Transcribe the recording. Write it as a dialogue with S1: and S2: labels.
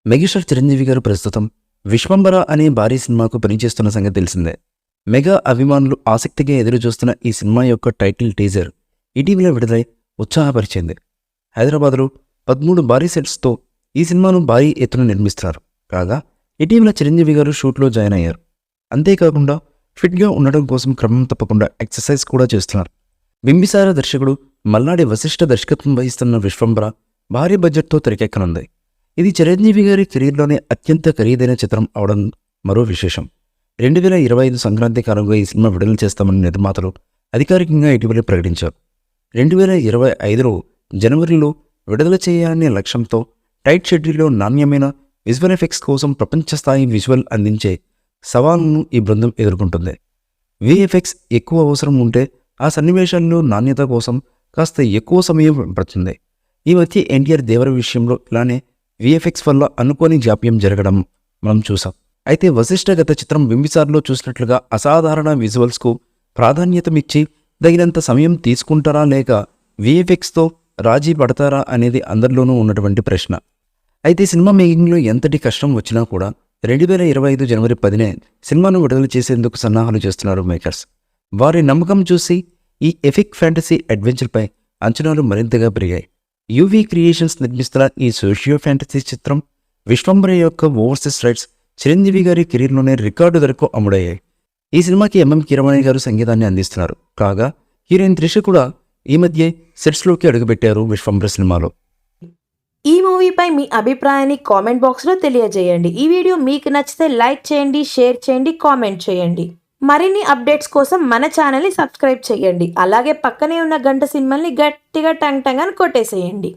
S1: Megastar Chiranjeevi గారు ప్రస్తుతం విశ్వంబర అనే భారీ సినిమాకు పనిచేస్తున్న సంగతి తెలిసిందే. మెగా అభిమానులు ఆసక్తిగా ఎదురుచూస్తున్న ఈ సినిమా యొక్క టైటిల్ టీజర్ ఇటీవల విడుదలై ఉత్సాహపరిచింది. హైదరాబాద్లో 13 భారీ సెట్స్తో ఈ సినిమాను భారీ ఎత్తున నిర్మిస్తున్నారు. కాగా ఇటీవల చిరంజీవి గారు షూట్లో జాయిన్ అయ్యారు. అంతేకాకుండా ఫిట్గా ఉండడం కోసం క్రమం తప్పకుండా ఎక్సర్సైజ్ కూడా చేస్తున్నారు. బింబిసార దర్శకుడు మల్లాడి వశిష్ఠ దర్శకత్వం వహిస్తున్న విశ్వంబర భారీ బడ్జెట్తో తెరకెక్కనుంది. ఇది చిరంజీవి గారి కెరీర్లోనే అత్యంత ఖరీదైన చిత్రం అవడం మరో విశేషం. 2025 సంక్రాంతి కాలంలో ఈ సినిమా విడుదల చేస్తామని నిర్మాతలు అధికారికంగా ఇటీవలే ప్రకటించారు. 2025లో జనవరిలో విడుదల చేయాలనే లక్ష్యంతో టైట్ షెడ్యూల్లో నాణ్యమైన విజువల్ ఎఫెక్ట్స్ కోసం ప్రపంచ స్థాయి విజువల్ అందించే సవాలును ఈ బృందం ఎదుర్కొంటుంది. విఎఫ్ఎక్స్ ఎక్కువ అవసరం ఉంటే ఆ సన్నివేశాల్లో నాణ్యత కోసం కాస్త ఎక్కువ సమయం పడుతుంది. ఈ మధ్య ఎన్టీఆర్ దేవర విషయంలో ఇలానే విఎఫ్ఎక్స్ వల్ల అనుకోని జాప్యం జరగడం మనం చూసాం. అయితే వశిష్ఠ గత చిత్రం బింబిసార్లో చూసినట్లుగా అసాధారణ విజువల్స్కు ప్రాధాన్యతమిచ్చి తగినంత సమయం తీసుకుంటారా లేక విఎఫ్ఎక్స్తో రాజీ పడతారా అనేది అందరిలోనూ ఉన్నటువంటి ప్రశ్న. అయితే సినిమా మేకింగ్లో ఎంతటి కష్టం వచ్చినా కూడా 2025 జనవరి 10నే సినిమాను విడుదల చేసేందుకు సన్నాహాలు చేస్తున్నారు మేకర్స్. వారి నమ్మకం చూసి ఈ ఎపిక్ ఫ్యాంటసీ అడ్వెంచర్పై అంచనాలు మరింతగా పెరిగాయి. యూవీ క్రియేషన్స్ నిర్మిస్తున్న ఈ సోషియో ఫ్యాంటసీ చిత్రం విశ్వంబర యొక్క ఓవర్సీస్ రైట్స్ చిరంజీవి గారి కెరీర్లోనే రికార్డు ధరకు అమ్ముడయ్యాయి. ఈ సినిమాకి ఎంఎం కీరవాణి గారు సంగీతాన్ని అందిస్తున్నారు. కాగా హీరోయిన్ త్రిష కూడా ఈ మధ్య సెట్స్లోకి అడుగుపెట్టారు విశ్వంబర సినిమాలో.
S2: ఈ మూవీపై మీ అభిప్రాయాన్ని కామెంట్ బాక్స్లో తెలియజేయండి. ఈ వీడియో మీకు నచ్చితే లైక్ చేయండి, షేర్ చేయండి, కామెంట్ చేయండి. మరిన్ని అప్డేట్స్ కోసం మన ఛానల్ని సబ్స్క్రైబ్ చేయండి. అలాగే పక్కనే ఉన్న గంట సింబల్ని గట్టిగా టంగ్ టంగ్ అని కొట్టేసేయండి.